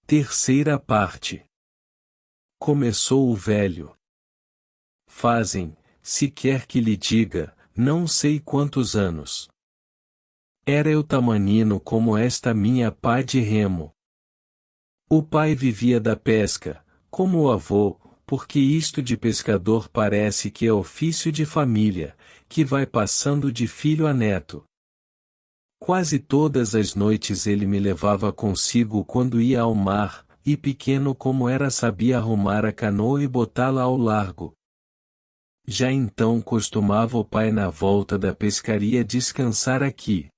Terceira parte. Começou o velho. Fazem, se quer que lhe diga, não sei quantos anos. Era eu tamanino como esta minha pá de remo. O pai vivia da pesca, como o avô, porque isto de pescador parece que é ofício de família, que vai passando de filho a neto. Quase todas as noites ele me levava consigo quando ia ao mar, e pequeno como era sabia arrumar a canoa e botá-la ao largo. Já então costumava o pai na volta da pescaria descansar aqui.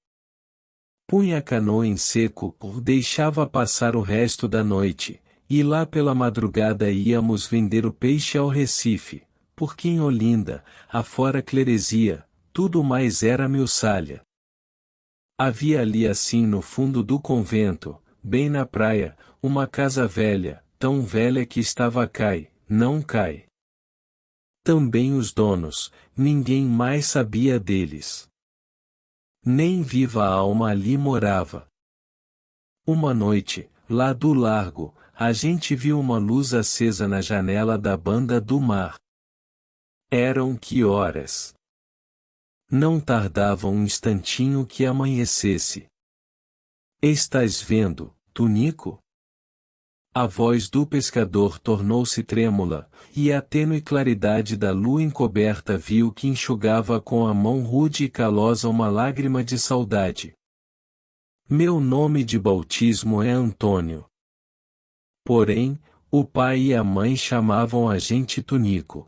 Punha a canoa em seco, deixava passar o resto da noite, e lá pela madrugada íamos vender o peixe ao Recife, porque em Olinda, afora Cleresia, tudo mais era miuçalha. Havia ali assim no fundo do convento, bem na praia, uma casa velha, tão velha que estava não cai. Também os donos, ninguém mais sabia deles. Nem viva alma ali morava. Uma noite, lá do largo, a gente viu uma luz acesa na janela da banda do mar. Eram que horas? Não tardava um instantinho que amanhecesse. Estás vendo, Tunico? A voz do pescador tornou-se trêmula, e a tênue claridade da lua encoberta viu que enxugava com a mão rude e calosa uma lágrima de saudade. Meu nome de bautismo é Antônio. Porém, o pai e a mãe chamavam a gente Tunico.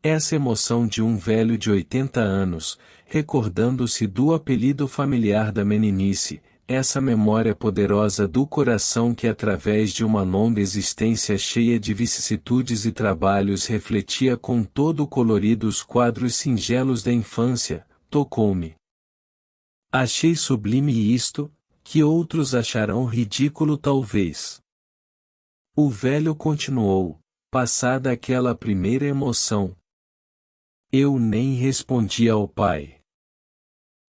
Essa emoção de um velho de 80 anos, recordando-se do apelido familiar da meninice, essa memória poderosa do coração que através de uma longa existência cheia de vicissitudes e trabalhos refletia com todo o colorido os quadros singelos da infância, tocou-me. Achei sublime isto, que outros acharão ridículo talvez. O velho continuou, passada aquela primeira emoção. Eu nem respondi ao pai.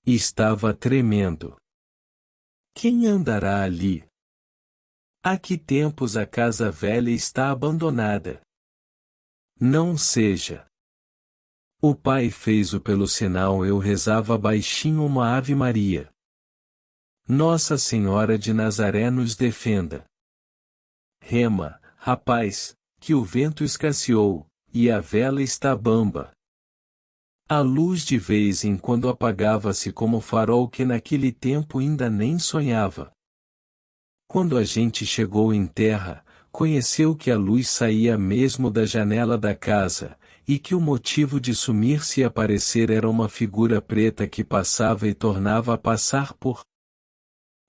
Estava tremendo. Quem andará ali? Há que tempos a casa velha está abandonada? Não seja. O pai fez-o pelo sinal, eu rezava baixinho uma Ave Maria. Nossa Senhora de Nazaré nos defenda. Rema, rapaz, que o vento escasseou, e a vela está bamba. A luz de vez em quando apagava-se como farol que naquele tempo ainda nem sonhava. Quando a gente chegou em terra, conheceu que a luz saía mesmo da janela da casa, e que o motivo de sumir-se e aparecer era uma figura preta que passava e tornava a passar por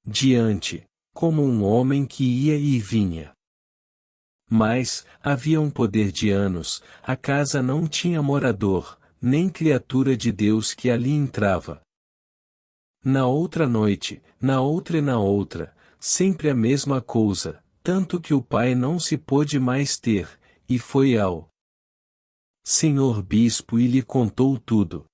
diante, como um homem que ia e vinha. Mas, havia um poder de anos, a casa não tinha morador, nem criatura de Deus que ali entrava. Na outra noite, na outra e na outra, sempre a mesma coisa, tanto que o pai não se pôde mais ter, e foi ao senhor bispo e lhe contou tudo.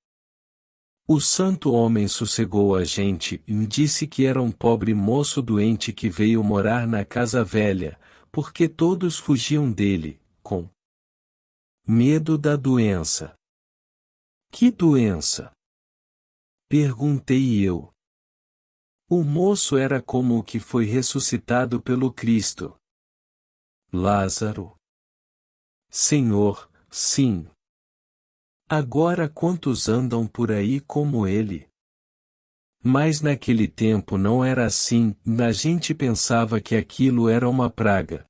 O santo homem sossegou a gente e disse que era um pobre moço doente que veio morar na casa velha, porque todos fugiam dele, com medo da doença. Que doença? Perguntei eu. O moço era como o que foi ressuscitado pelo Cristo. Lázaro. Senhor, sim. Agora quantos andam por aí como ele? Mas naquele tempo não era assim, a gente pensava que aquilo era uma praga.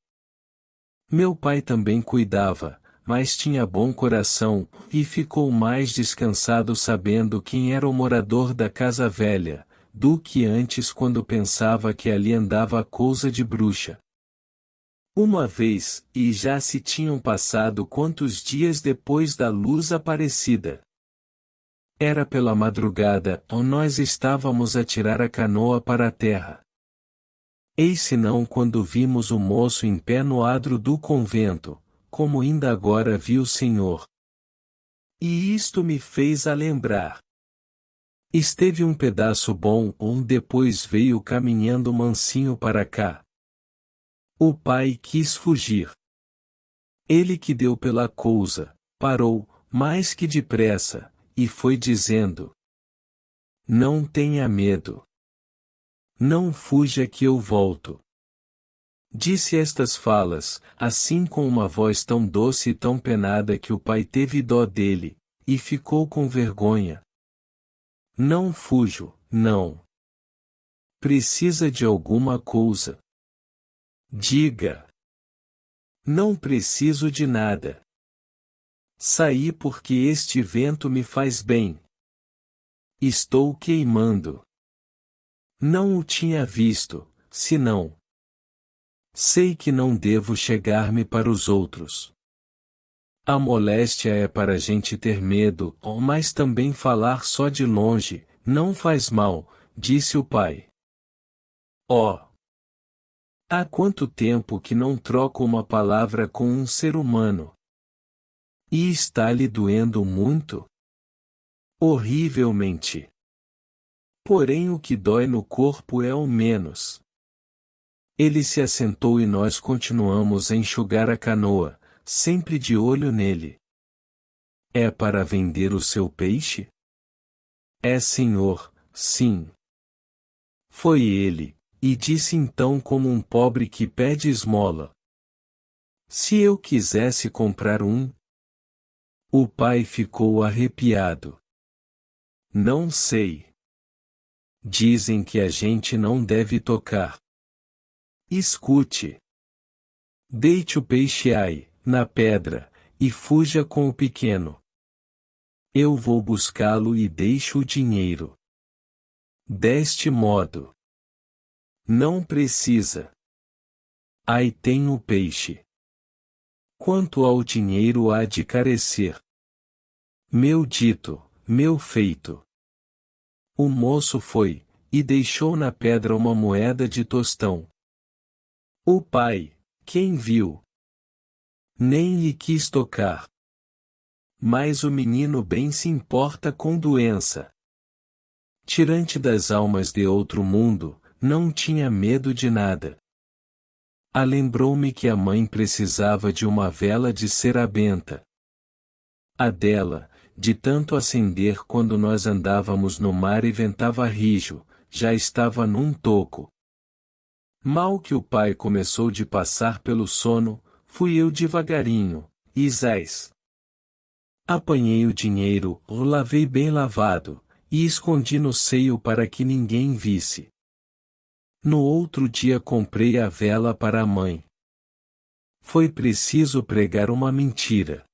Meu pai também cuidava, mas tinha bom coração, e ficou mais descansado sabendo quem era o morador da casa velha, do que antes quando pensava que ali andava coisa de bruxa. Uma vez, e já se tinham passado quantos dias depois da luz aparecida. Era pela madrugada, onde nós estávamos a tirar a canoa para a terra. Eis senão quando vimos o moço em pé no adro do convento, como ainda agora vi o Senhor. E isto me fez a lembrar. Esteve um pedaço bom, onde depois veio caminhando mansinho para cá. O pai quis fugir. Ele que deu pela coisa, parou, mais que depressa, e foi dizendo: Não tenha medo. Não fuja que eu volto. Disse estas falas, assim com uma voz tão doce e tão penada que o pai teve dó dele, e ficou com vergonha. Não fujo, não. Precisa de alguma coisa? Diga. Não preciso de nada. Saí porque este vento me faz bem. Estou queimando. Não o tinha visto, senão. Sei que não devo chegar-me para os outros. A moléstia é para a gente ter medo, mas também falar só de longe, não faz mal, disse o pai. Oh! Há quanto tempo que não troco uma palavra com um ser humano? E está lhe doendo muito? Horrivelmente. Porém o que dói no corpo é o menos. Ele se assentou e nós continuamos a enxugar a canoa, sempre de olho nele. É para vender o seu peixe? É, senhor, sim. Foi ele, e disse então como um pobre que pede esmola. Se eu quisesse comprar um? O pai ficou arrepiado. Não sei. Dizem que a gente não deve tocar. Escute. Deite o peixe aí, na pedra, e fuja com o pequeno. Eu vou buscá-lo e deixo o dinheiro. Deste modo. Não precisa. Aí tem o peixe. Quanto ao dinheiro há de carecer. Meu dito, meu feito. O moço foi, e deixou na pedra uma moeda de tostão. O pai, quem viu, nem lhe quis tocar. Mas o menino bem se importa com doença. Tirante das almas de outro mundo, não tinha medo de nada. Lembrou-me que a mãe precisava de uma vela de cera benta. A dela, de tanto acender quando nós andávamos no mar e ventava rijo, já estava num toco. Mal que o pai começou de passar pelo sono, fui eu devagarinho, e zás. Apanhei o dinheiro, o lavei bem lavado, e escondi no seio para que ninguém visse. No outro dia comprei a vela para a mãe. Foi preciso pregar uma mentira.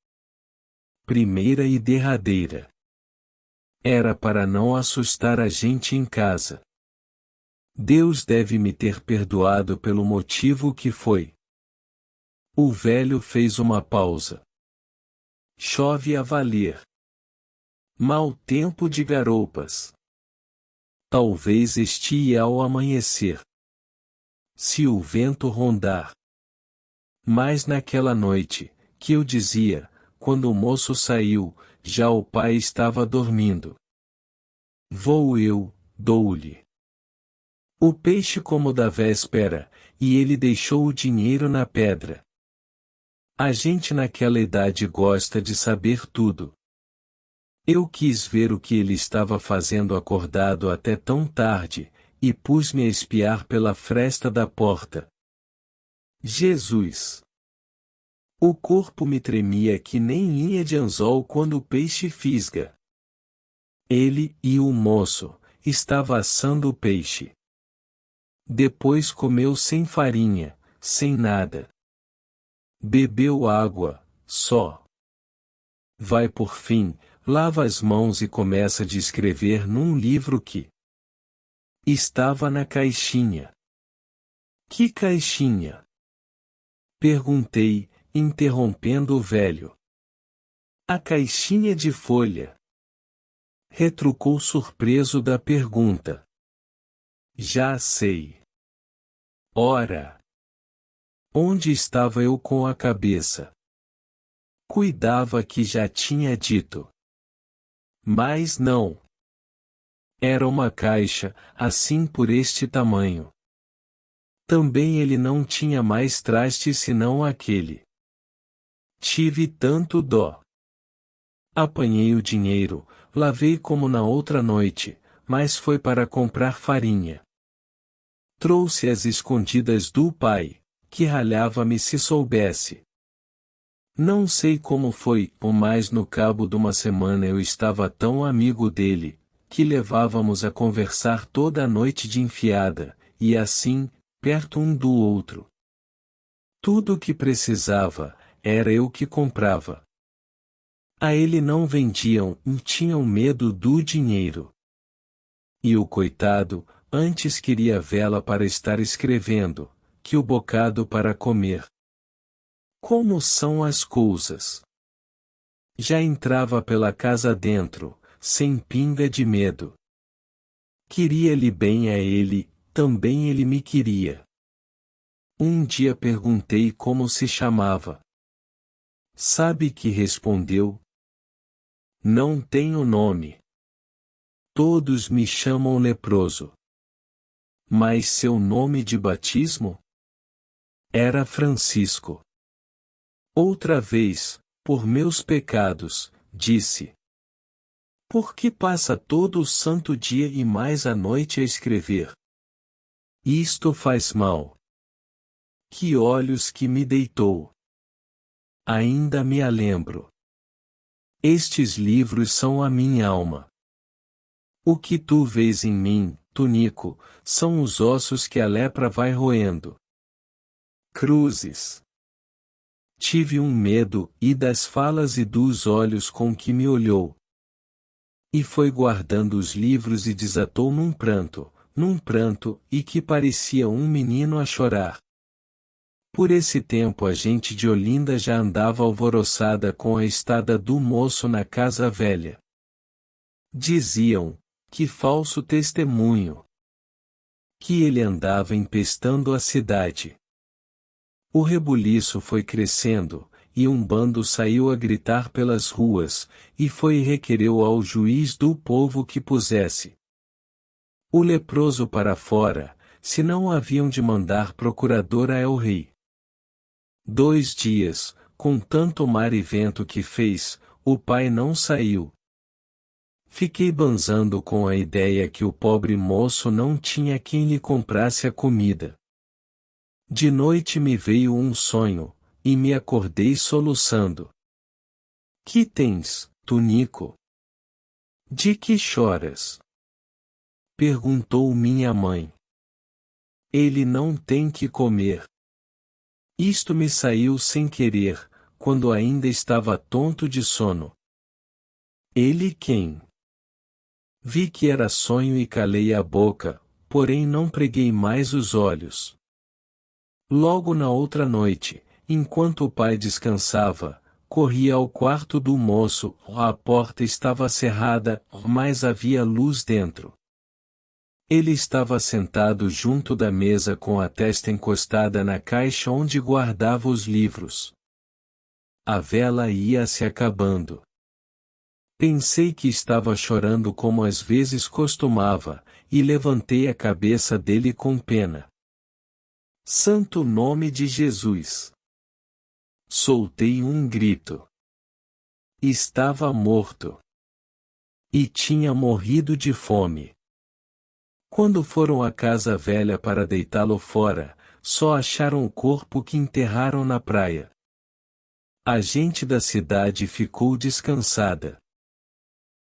Primeira e derradeira. Era para não assustar a gente em casa. Deus deve me ter perdoado pelo motivo que foi. O velho fez uma pausa. Chove a valer. Mau tempo de garoupas. Talvez estie ao amanhecer. Se o vento rondar. Mas naquela noite, que eu dizia, quando o moço saiu, já o pai estava dormindo. Vou eu, dou-lhe o peixe como da véspera, e ele deixou o dinheiro na pedra. A gente naquela idade gosta de saber tudo. Eu quis ver o que ele estava fazendo acordado até tão tarde, e pus-me a espiar pela fresta da porta. Jesus! O corpo me tremia que nem linha de anzol quando o peixe fisga. Ele e o moço estava assando o peixe. Depois comeu sem farinha, sem nada. Bebeu água, só. Vai por fim, lava as mãos e começa a escrever num livro que estava na caixinha. Que caixinha? Perguntei, interrompendo o velho. A caixinha de folha. Retrucou surpreso da pergunta. Já sei. Ora! Onde estava eu com a cabeça? Cuidava que já tinha dito. Mas não. Era uma caixa, assim por este tamanho. Também ele não tinha mais traste senão aquele. Tive tanto dó. Apanhei o dinheiro, lavei como na outra noite, mas foi para comprar farinha. Trouxe as escondidas do pai, que ralhava-me se soubesse. Não sei como foi, mas no cabo de uma semana eu estava tão amigo dele, que levávamos a conversar toda a noite de enfiada, e assim, perto um do outro. Tudo o que precisava, era eu que comprava. A ele não vendiam e tinham medo do dinheiro. E o coitado, antes queria vela para estar escrevendo, que o bocado para comer. Como são as coisas? Já entrava pela casa dentro, sem pinga de medo. Queria-lhe bem a ele, também ele me queria. Um dia perguntei como se chamava. Sabe que respondeu? Não tenho nome. Todos me chamam leproso. Mas seu nome de batismo? Era Francisco. Outra vez, por meus pecados, disse. Por que passa todo o santo dia e mais a noite a escrever? Isto faz mal. Que olhos que me deitou. Ainda me a lembro. Estes livros são a minha alma. O que tu vês em mim, Tunico, são os ossos que a lepra vai roendo. Cruzes. Tive um medo, e das falas e dos olhos com que me olhou. E foi guardando os livros e desatou num pranto, e que parecia um menino a chorar. Por esse tempo a gente de Olinda já andava alvoroçada com a estada do moço na casa velha. Diziam, que falso testemunho. Que ele andava empestando a cidade. O rebuliço foi crescendo, e um bando saiu a gritar pelas ruas, e foi e requereu ao juiz do povo que pusesse o leproso para fora, se não haviam de mandar procurador a el-rei. 2 dias, com tanto mar e vento que fez, o pai não saiu. Fiquei banzando com a ideia que o pobre moço não tinha quem lhe comprasse a comida. De noite me veio um sonho, e me acordei soluçando. Que tens, Tunico? De que choras? Perguntou minha mãe. Ele não tem que comer. Isto me saiu sem querer, quando ainda estava tonto de sono. Ele quem? Vi que era sonho e calei a boca, porém não preguei mais os olhos. Logo na outra noite, enquanto o pai descansava, corri ao quarto do moço, a porta estava cerrada, mas havia luz dentro. Ele estava sentado junto da mesa com a testa encostada na caixa onde guardava os livros. A vela ia se acabando. Pensei que estava chorando como às vezes costumava, e levantei a cabeça dele com pena. Santo nome de Jesus! Soltei um grito. Estava morto. E tinha morrido de fome. Quando foram à casa velha para deitá-lo fora, só acharam o corpo que enterraram na praia. A gente da cidade ficou descansada.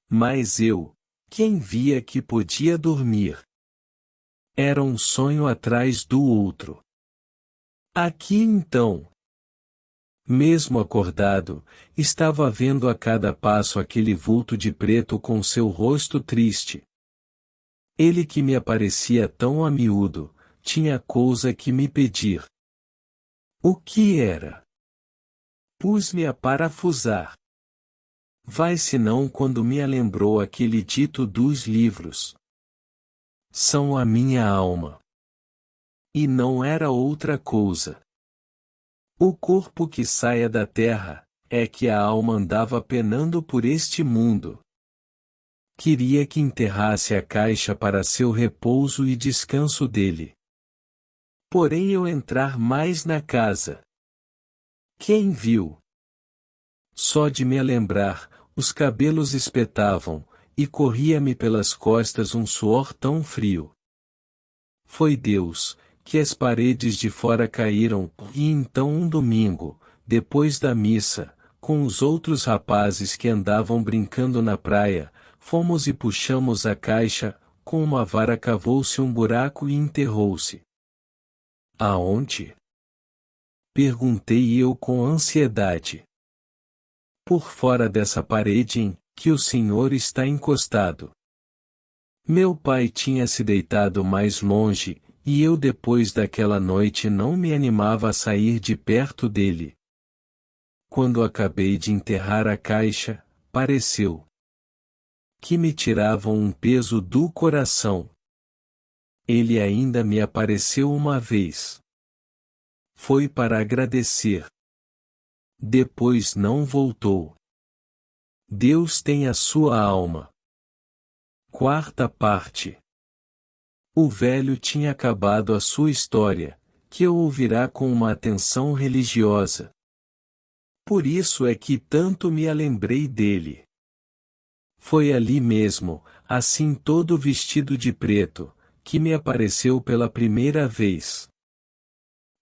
Mas eu, quem via que podia dormir? Era um sonho atrás do outro. Aqui então. Mesmo acordado, estava vendo a cada passo aquele vulto de preto com seu rosto triste. Ele que me aparecia tão a miúdo, tinha coisa que me pedir. O que era? Pus-me a parafusar. Vai senão quando me lembrou aquele dito dos livros. São a minha alma. E não era outra coisa. O corpo que saia da terra, é que a alma andava penando por este mundo. Queria que enterrasse a caixa para seu repouso e descanso dele. porém eu entrar mais na casa. Quem viu? Só de me lembrar, os cabelos espetavam, e corria-me pelas costas um suor tão frio. Foi Deus, que as paredes de fora caíram, e então um domingo, depois da missa, com os outros rapazes que andavam brincando na praia, fomos e puxamos a caixa, com uma vara cavou-se um buraco e enterrou-se. Aonde? Perguntei eu com ansiedade. Por fora dessa parede em que o senhor está encostado. Meu pai tinha se deitado mais longe, e eu depois daquela noite não me animava a sair de perto dele. Quando acabei de enterrar a caixa, pareceu que me tiravam um peso do coração. Ele ainda me apareceu uma vez. Foi para agradecer. Depois não voltou. Deus tem a sua alma. Quarta parte. O velho tinha acabado a sua história, que eu ouvirá com uma atenção religiosa. Por isso é que tanto me lembrei dele. Foi ali mesmo, assim todo vestido de preto, que me apareceu pela primeira vez.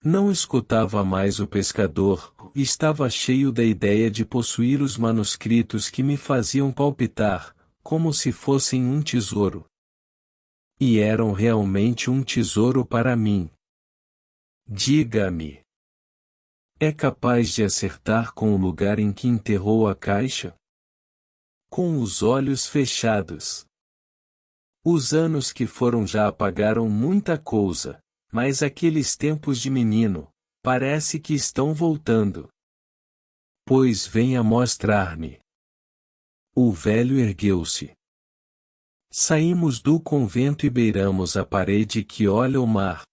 Não escutava mais o pescador, estava cheio da ideia de possuir os manuscritos que me faziam palpitar, como se fossem um tesouro. E eram realmente um tesouro para mim. Diga-me. É capaz de acertar com o lugar em que enterrou a caixa? Com os olhos fechados. Os anos que foram já apagaram muita coisa, mas aqueles tempos de menino, parece que estão voltando. Pois venha mostrar-me. O velho ergueu-se. Saímos do convento e beiramos a parede que olha o mar.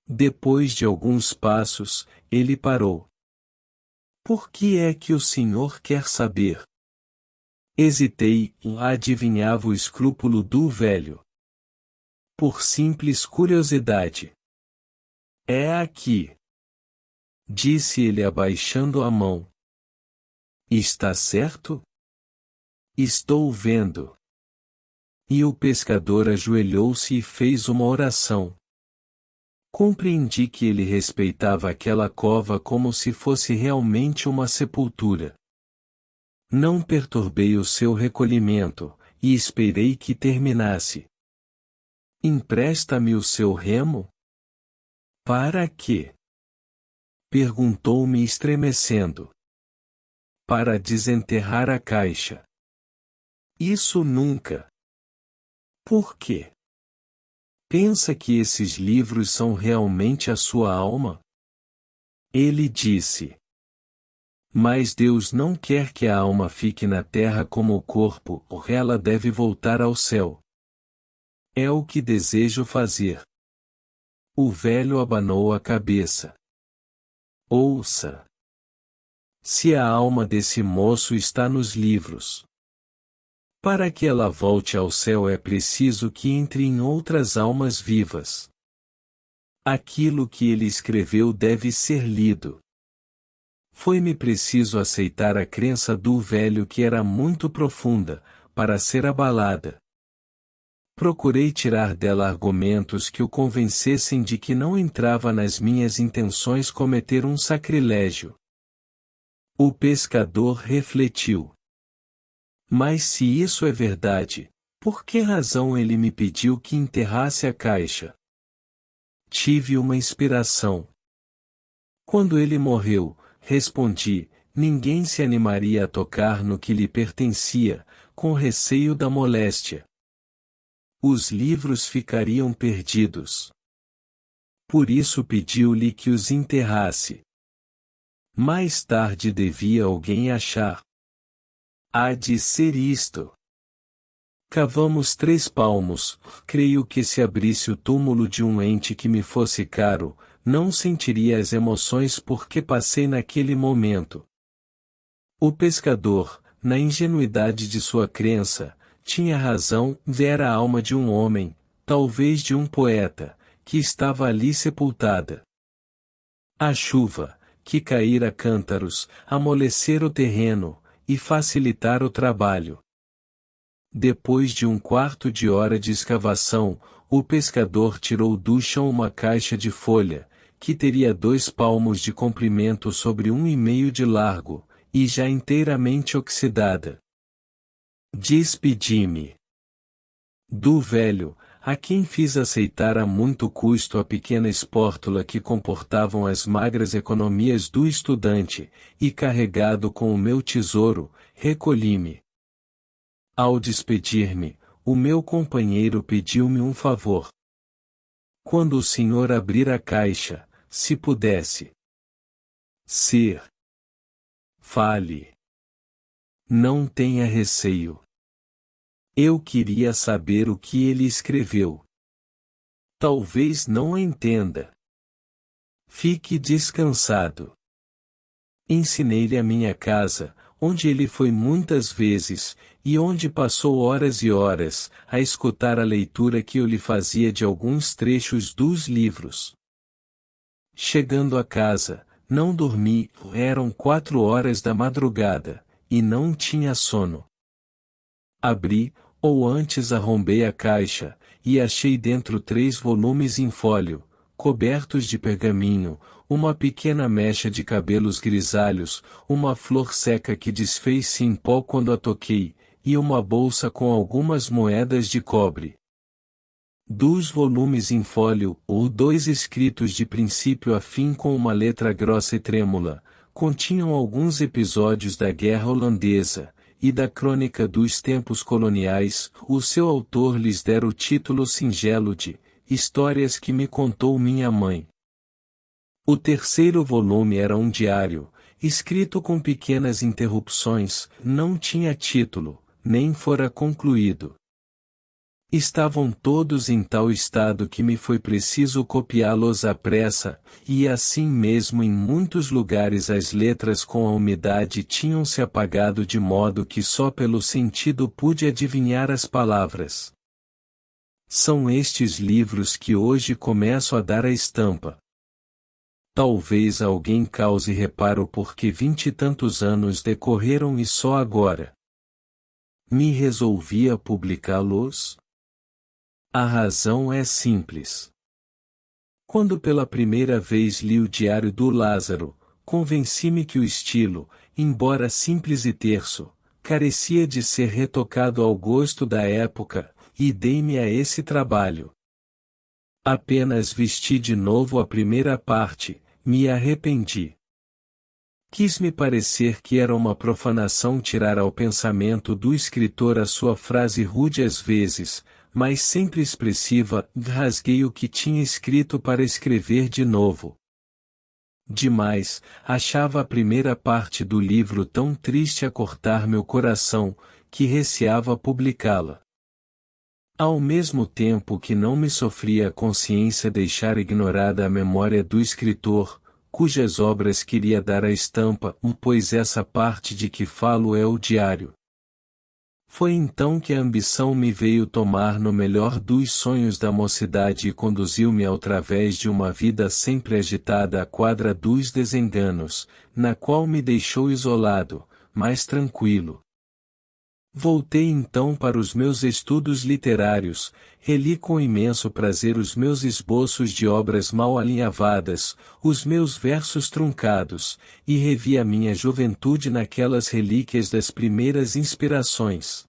Depois de alguns passos, ele parou. Por que é que o senhor quer saber? Hesitei, adivinhava o escrúpulo do velho. Por simples curiosidade. É aqui. Disse ele abaixando a mão. Está certo? Estou vendo. E o pescador ajoelhou-se e fez uma oração. Compreendi que ele respeitava aquela cova como se fosse realmente uma sepultura. Não perturbei o seu recolhimento, e esperei que terminasse. Empresta-me o seu remo? Para quê? Perguntou-me estremecendo. Para desenterrar a caixa. Isso nunca. Por quê? Pensa que esses livros são realmente a sua alma? Ele disse. Mas Deus não quer que a alma fique na terra como o corpo, ou ela deve voltar ao céu. É o que desejo fazer. O velho abanou a cabeça. Ouça. Se a alma desse moço está nos livros. Para que ela volte ao céu é preciso que entre em outras almas vivas. Aquilo que ele escreveu deve ser lido. Foi-me preciso aceitar a crença do velho que era muito profunda, para ser abalada. Procurei tirar dela argumentos que o convencessem de que não entrava nas minhas intenções cometer um sacrilégio. O pescador refletiu. Mas se isso é verdade, por que razão ele me pediu que enterrasse a caixa? Tive uma inspiração. Quando ele morreu, respondi, ninguém se animaria a tocar no que lhe pertencia, com receio da moléstia. Os livros ficariam perdidos. Por isso pediu-lhe que os enterrasse. Mais tarde devia alguém achar. Há de ser isto. Cavamos 3 palmos, creio que se abrisse o túmulo de um ente que me fosse caro, não sentiria as emoções porque passei naquele momento. O pescador, na ingenuidade de sua crença, tinha razão, era a alma de um homem, talvez de um poeta, que estava ali sepultada. A chuva, que caíra cântaros, amolecer o terreno, e facilitar o trabalho. Depois de 1/4 de hora de escavação, o pescador tirou do chão uma caixa de folha, que teria 2 palmos de comprimento sobre 1,5 de largo, e já inteiramente oxidada. Despedi-me do velho, a quem fiz aceitar a muito custo a pequena espórtula que comportavam as magras economias do estudante, e carregado com o meu tesouro, recolhi-me. Ao despedir-me, o meu companheiro pediu-me um favor. Quando o senhor abrir a caixa, se pudesse ser, fale. Não tenha receio. Eu queria saber o que ele escreveu. Talvez não entenda. Fique descansado. Ensinei-lhe a minha casa, onde ele foi muitas vezes, e onde passou horas e horas, a escutar a leitura que eu lhe fazia de alguns trechos dos livros. Chegando a casa, não dormi, eram 4 horas da madrugada, e não tinha sono. Abri, ou antes arrombei a caixa, e achei dentro 3 volumes em fólio, cobertos de pergaminho, uma pequena mecha de cabelos grisalhos, uma flor seca que desfez-se em pó quando a toquei, e uma bolsa com algumas moedas de cobre. 2 volumes em fólio, ou 2 escritos de princípio a fim com uma letra grossa e trêmula, continham alguns episódios da Guerra Holandesa, e da crônica dos tempos coloniais. O seu autor lhes dera o título singelo de Histórias que me contou minha mãe. O 3º volume era um diário, escrito com pequenas interrupções, não tinha título, nem fora concluído. Estavam todos em tal estado que me foi preciso copiá-los à pressa, e assim mesmo em muitos lugares as letras com a umidade tinham-se apagado de modo que só pelo sentido pude adivinhar as palavras. São estes livros que hoje começo a dar a estampa. Talvez alguém cause reparo porque 20 e tantos anos decorreram e só agora me resolvi a publicá-los? A razão é simples. Quando pela primeira vez li o Diário do Lázaro, convenci-me que o estilo, embora simples e terso, carecia de ser retocado ao gosto da época, e dei-me a esse trabalho. Apenas vesti de novo a primeira parte, me arrependi. Quis-me parecer que era uma profanação tirar ao pensamento do escritor a sua frase rude às vezes, mas sempre expressiva, rasguei o que tinha escrito para escrever de novo. Demais, achava a primeira parte do livro tão triste a cortar meu coração, que receava publicá-la. Ao mesmo tempo que não me sofria a consciência deixar ignorada a memória do escritor, cujas obras queria dar a estampa, pois essa parte de que falo é o diário. Foi então que a ambição me veio tomar no melhor dos sonhos da mocidade e conduziu-me ao través de uma vida sempre agitada à quadra dos desenganos, na qual me deixou isolado, mas tranquilo. Voltei então para os meus estudos literários, reli com imenso prazer os meus esboços de obras mal alinhavadas, os meus versos truncados, e revi a minha juventude naquelas relíquias das primeiras inspirações.